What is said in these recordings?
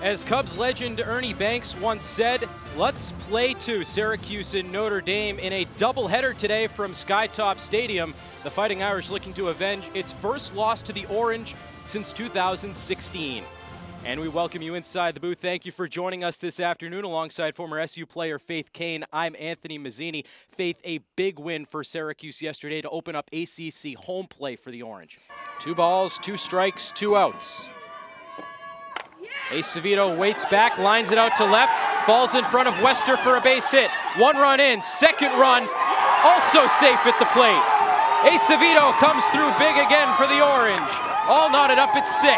As Cubs legend Ernie Banks once said, let's play to Syracuse and Notre Dame in a doubleheader today from Skytop Stadium. The Fighting Irish looking to avenge its first loss to the Orange since 2016. And we welcome you inside the booth. Thank you for joining us this afternoon alongside former SU player Faith Kane. I'm Anthony Mazzini. Faith, a big win for Syracuse yesterday to open up ACC home play for the Orange. 2 balls, 2 strikes, 2 outs. Acevedo waits back, lines it out to left, falls in front of Wester for a base hit. 1 run in, 2nd run, also safe at the plate. Acevedo comes through big again for the Orange. All knotted up at 6.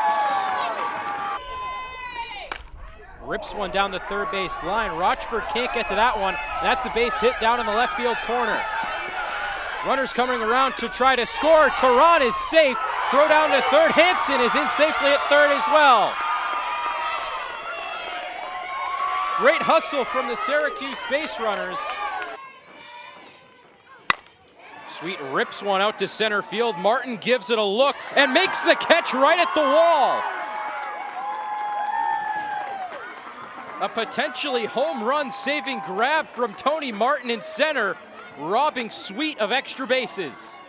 Rips one down the third base line. Rochford can't get to that one. That's a base hit down in the left field corner. Runners coming around to try to score. Tehran is safe. Throw down to third. Hansen is in safely at third as well. Great hustle from the Syracuse base runners. Sweet rips one out to center field. Martin gives it a look and makes the catch right at the wall. A potentially home run saving grab from Tony Martin in center, robbing Sweet of extra bases.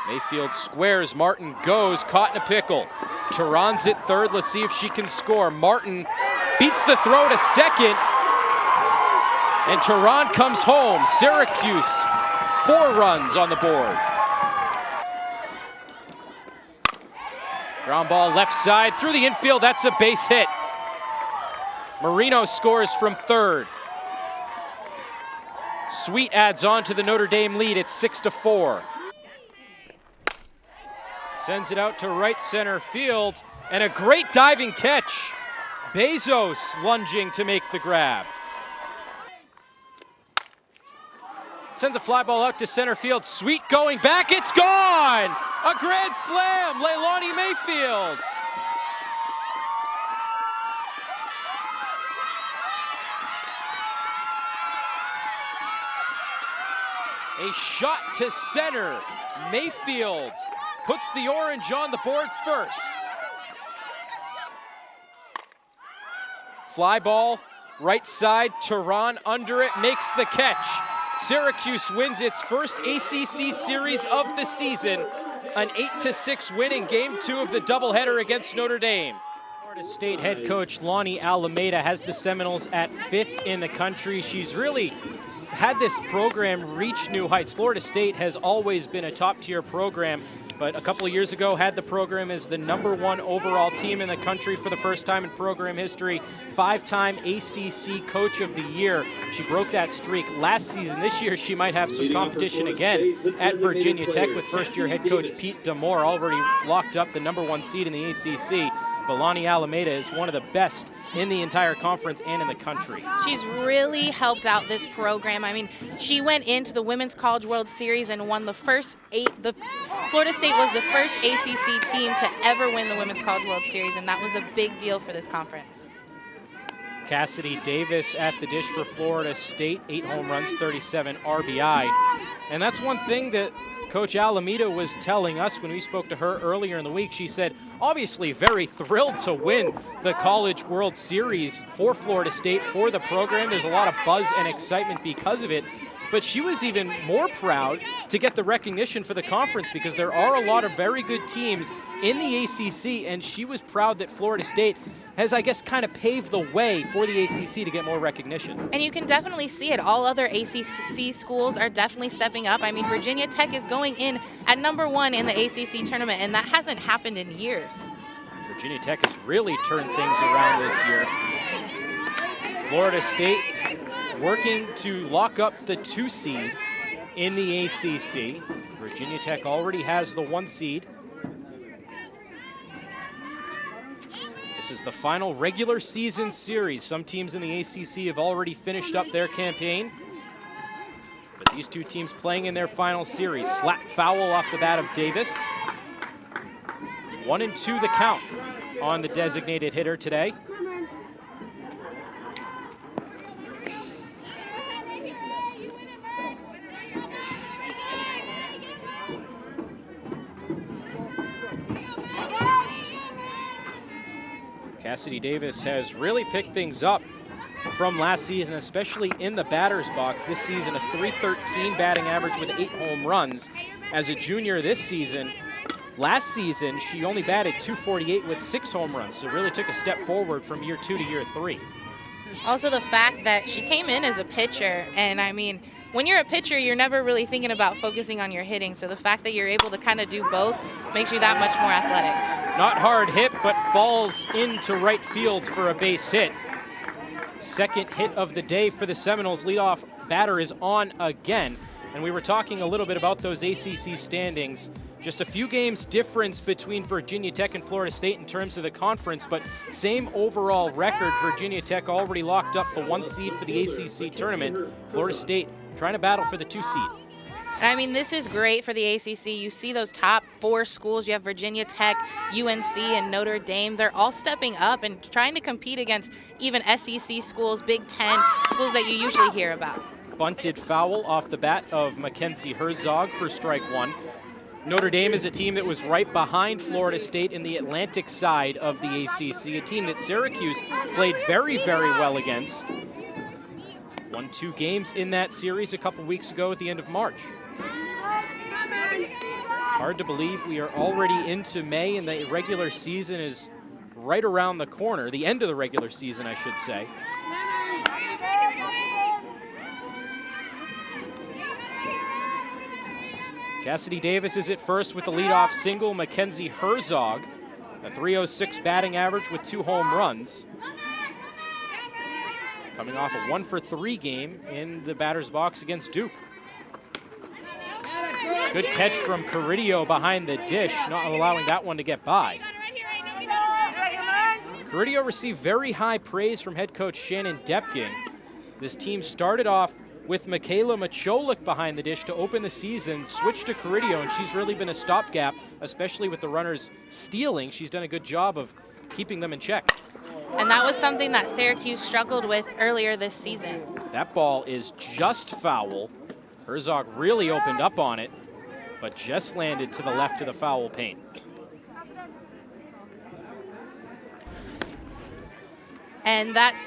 Mayfield squares, Martin goes, caught in a pickle. Tehran's at third, let's see if she can score. Martin beats the throw to second, and Tehran comes home. Syracuse, 4 runs on the board. Ground ball left side through the infield, that's a base hit. Marino scores from third. Sweet adds on to the Notre Dame lead, it's 6-4. Sends it out to right center field, and a great diving catch. Bezos lunging to make the grab. Sends a fly ball out to center field. Sweet going back, it's gone! A grand slam, Leilani Mayfield. A shot to center. Mayfield puts the Orange on the board first. Fly ball, right side, Tehran under it, makes the catch. Syracuse wins its first ACC series of the season, an 8-6 win in Game 2 of the doubleheader against Notre Dame. Florida State head coach Lonnie Alameda has the Seminoles at 5th in the country. She's really had this program reach new heights. Florida State has always been a top-tier program, but a couple of years ago had the program as the #1 overall team in the country for the first time in program history. 5-time ACC Coach of the Year. She broke that streak last season. This year she might have some competition again at Virginia Tech with first-year head coach Pete Damore already locked up the #1 seed in the ACC. But Lonnie Alameda is one of the best in the entire conference and in the country. She's really helped out this program. I mean, she went into the Women's College World Series and won the first 8. Florida State was the first ACC team to ever win the Women's College World Series, and that was a big deal for this conference. Cassidy Davis at the dish for Florida State, 8 home runs, 37 RBI. And that's one thing that Coach Alameda was telling us when we spoke to her earlier in the week. She said, obviously very thrilled to win the College World Series for Florida State, for the program. There's a lot of buzz and excitement because of it. But she was even more proud to get the recognition for the conference because there are a lot of very good teams in the ACC, and she was proud that Florida State has, I guess, kind of paved the way for the ACC to get more recognition. And you can definitely see it. All other ACC schools are definitely stepping up. I mean, Virginia Tech is going in at #1 in the ACC tournament, and that hasn't happened in years. Virginia Tech has really turned things around this year. Florida State working to lock up the 2 seed in the ACC. Virginia Tech already has the 1 seed. This is the final regular season series. Some teams in the ACC have already finished up their campaign, but these 2 teams playing in their final series. Slap foul off the bat of Davis. 1-2 the count on the designated hitter today. Cassidy Davis has really picked things up from last season, especially in the batter's box. This season, a .313 batting average with 8 home runs. As a junior this season, last season, she only batted .248 with 6 home runs, so really took a step forward from year 2 to year 3. Also the fact that she came in as a pitcher, and I mean, when you're a pitcher, you're never really thinking about focusing on your hitting, so the fact that you're able to kind of do both makes you that much more athletic. Not hard hit, but falls into right field for a base hit. Second hit of the day for the Seminoles. Leadoff batter is on again. And we were talking a little bit about those ACC standings. Just a few games difference between Virginia Tech and Florida State in terms of the conference, but same overall record. Virginia Tech already locked up the 1 seed for the ACC tournament. Florida State trying to battle for the 2 seed. And I mean, this is great for the ACC. You see those top 4 schools. You have Virginia Tech, UNC, and Notre Dame. They're all stepping up and trying to compete against even SEC schools, Big Ten, schools that you usually hear about. Bunted foul off the bat of Mackenzie Herzog for strike 1. Notre Dame is a team that was right behind Florida State in the Atlantic side of the ACC, a team that Syracuse played very, very well against. Won 2 games in that series a couple weeks ago at the end of March. Hard to believe we are already into May and the regular season is right around the corner, the end of the regular season, I should say. Cassidy Davis is at first with the leadoff single. Mackenzie Herzog, a .306 batting average with 2 home runs. Coming off a 1-for-3 game in the batter's box against Duke. Good catch from Carrillo behind the dish, not allowing that one to get by. Carrillo received very high praise from head coach Shannon Depking. This team started off with Michaela Macholik behind the dish to open the season, switched to Carrillo, and she's really been a stopgap, especially with the runners stealing. She's done a good job of keeping them in check. And that was something that Syracuse struggled with earlier this season. That ball is just foul. Herzog really opened up on it, but just landed to the left of the foul paint. And that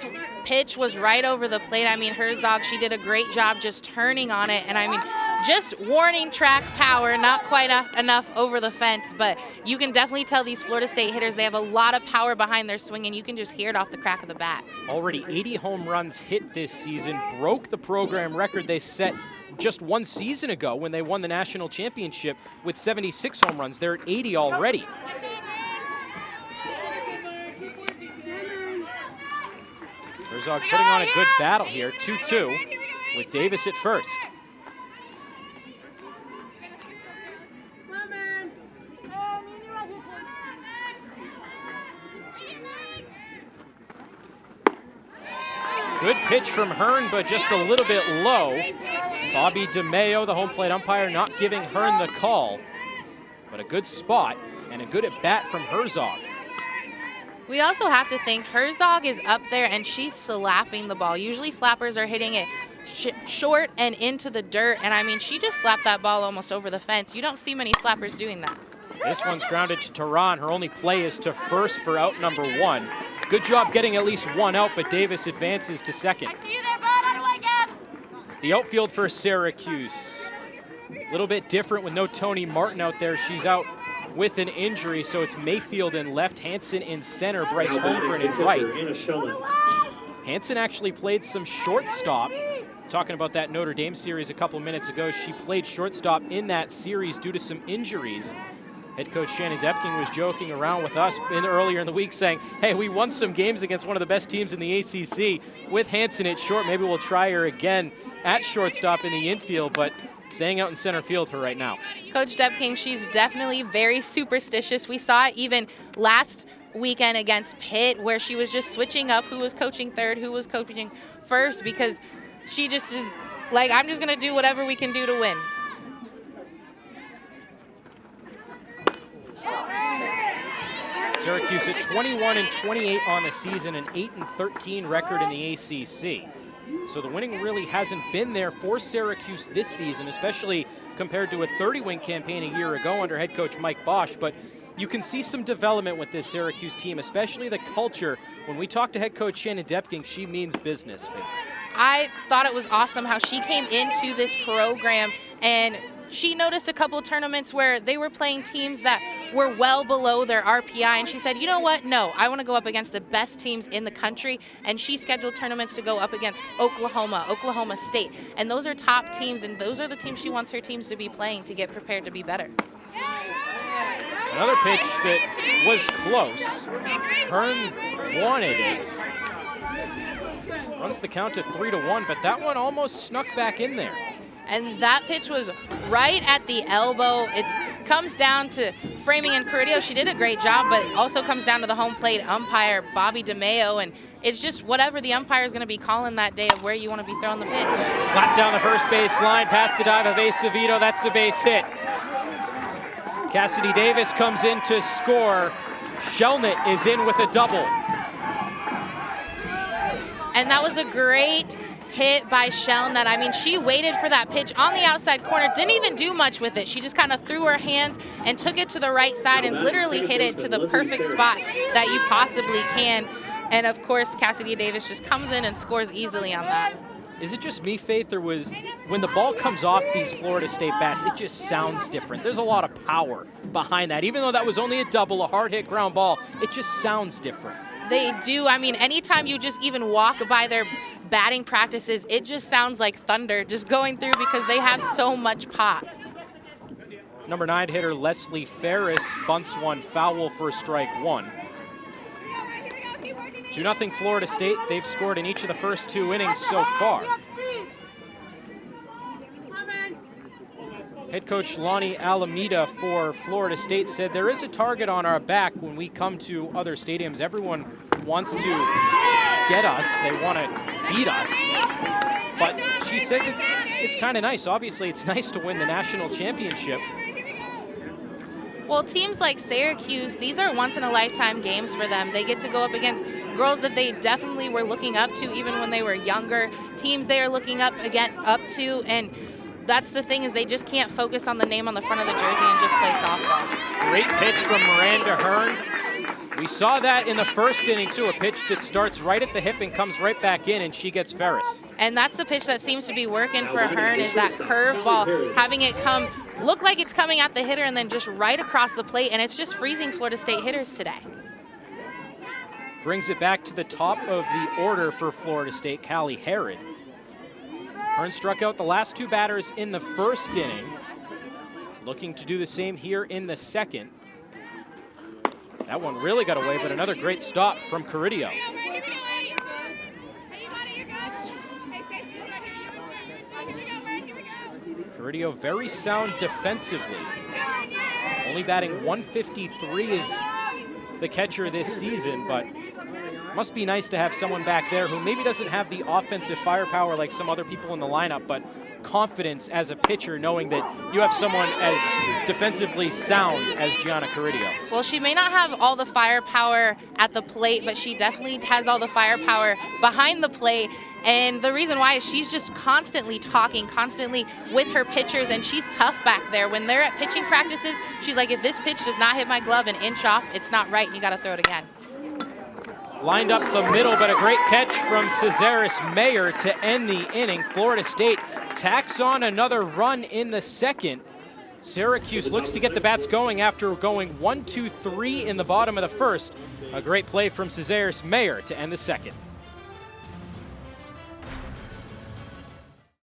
pitch was right over the plate. I mean, Herzog, she did a great job just turning on it. And I mean, just warning track power, not quite enough over the fence, but you can definitely tell these Florida State hitters, they have a lot of power behind their swing, and you can just hear it off the crack of the bat. Already 80 home runs hit this season, broke the program record they set just 1 season ago when they won the national championship with 76 home runs. They're at 80 already. Herzog putting on a good battle here, 2-2, with Davis at first. Good pitch from Hearn, but just a little bit low. Bobby DeMeo, the home plate umpire, not giving Hearn the call, but a good spot and a good at-bat from Herzog. We also have to think Herzog is up there and she's slapping the ball. Usually slappers are hitting it short and into the dirt, and I mean, she just slapped that ball almost over the fence. You don't see many slappers doing that. This one's grounded to Tehran. Her only play is to first for out number 1. Good job getting at least 1 out, but Davis advances to second. The outfield for Syracuse, a little bit different with no Tony Martin out there. She's out with an injury, so it's Mayfield in left, Hansen in center, Bryce Holmgren in right. Hansen actually played some shortstop. Talking about that Notre Dame series a couple minutes ago, she played shortstop in that series due to some injuries. Head coach Shannon Depking was joking around with us earlier in the week saying, hey, we won some games against one of the best teams in the ACC with Hansen at short. Maybe we'll try her again at shortstop in the infield, but staying out in center field for right now. Coach Depking, she's definitely very superstitious. We saw it even last weekend against Pitt, where she was just switching up who was coaching third, who was coaching first, because she just is like, I'm just going to do whatever we can do to win. Syracuse at 21-28 on the season, an 8-13 record in the ACC. So the winning really hasn't been there for Syracuse this season, especially compared to a 30-win campaign a year ago under head coach Mike Bosch. But you can see some development with this Syracuse team, especially the culture. When we talk to head coach Shannon Depking, she means business, Faith. I thought it was awesome how she came into this program and she noticed a couple tournaments where they were playing teams that were well below their RPI, and she said, you know what, no, I want to go up against the best teams in the country, and she scheduled tournaments to go up against Oklahoma, Oklahoma State, and those are top teams, and those are the teams she wants her teams to be playing to get prepared to be better. Another pitch that was close. Hearn wanted it. Runs the count to 3-1, but that one almost snuck back in there. And that pitch was right at the elbow. It comes down to framing, and Carrillo, she did a great job, but it also comes down to the home plate umpire, Bobby DeMeo, and it's just whatever the umpire is going to be calling that day of where you want to be throwing the pitch. Slap down the first base line, past the dive of Acevedo. That's a base hit. Cassidy Davis comes in to score. Shelnut is in with a double. And that was a great hit by Shelnut. I mean, she waited for that pitch on the outside corner, didn't even do much with it. She just kind of threw her hands and took it to the right side and literally hit it to the perfect spot that you possibly can. And of course, Cassidy Davis just comes in and scores easily on that. Is it just me, Faith, or was when the ball comes off these Florida State bats, it just sounds different? There's a lot of power behind that. Even though that was only a double, a hard hit ground ball, it just sounds different. They do. I mean, anytime you just even walk by their batting practices, it just sounds like thunder just going through because they have so much pop. Number 9 hitter Leslie Ferris bunts one foul for strike one. 2-0 Florida State. They've scored in each of the first 2 innings so far. Head coach Lonnie Alameda for Florida State said there is a target on our back when we come to other stadiums. Everyone wants to get us. They want to beat us. But she says it's kind of nice. Obviously, it's nice to win the national championship. Well, teams like Syracuse, these are once-in-a-lifetime games for them. They get to go up against girls that they definitely were looking up to even when they were younger, teams they are looking up to, and that's the thing is they just can't focus on the name on the front of the jersey and just play softball. Great pitch from Miranda Hearn. We saw that in the first inning, too, a pitch that starts right at the hip and comes right back in, and she gets Ferris. And that's the pitch that seems to be working for Hearn is that curveball, having it look like it's coming at the hitter and then just right across the plate, and it's just freezing Florida State hitters today. Brings it back to the top of the order for Florida State, Callie Herod. Hearn struck out the last 2 batters in the first inning. Looking to do the same here in the second. That one really got away, but another great stop from Carrillo. Carrillo very sound defensively. Only batting 153 is the catcher this season, but must be nice to have someone back there who maybe doesn't have the offensive firepower like some other people in the lineup, but confidence as a pitcher knowing that you have someone as defensively sound as Gianna Carrillo. Well, she may not have all the firepower at the plate, but she definitely has all the firepower behind the plate. And the reason why is she's just constantly talking, constantly with her pitchers, and she's tough back there. When they're at pitching practices, she's like, if this pitch does not hit my glove an inch off, it's not right, and you got to throw it again. Lined up the middle, but a great catch from Cesaris Mayer to end the inning. Florida State tacks on another run in the second. Syracuse looks to get the bats going after going 1-2-3 in the bottom of the first. A great play from Cesaris Mayer to end the second.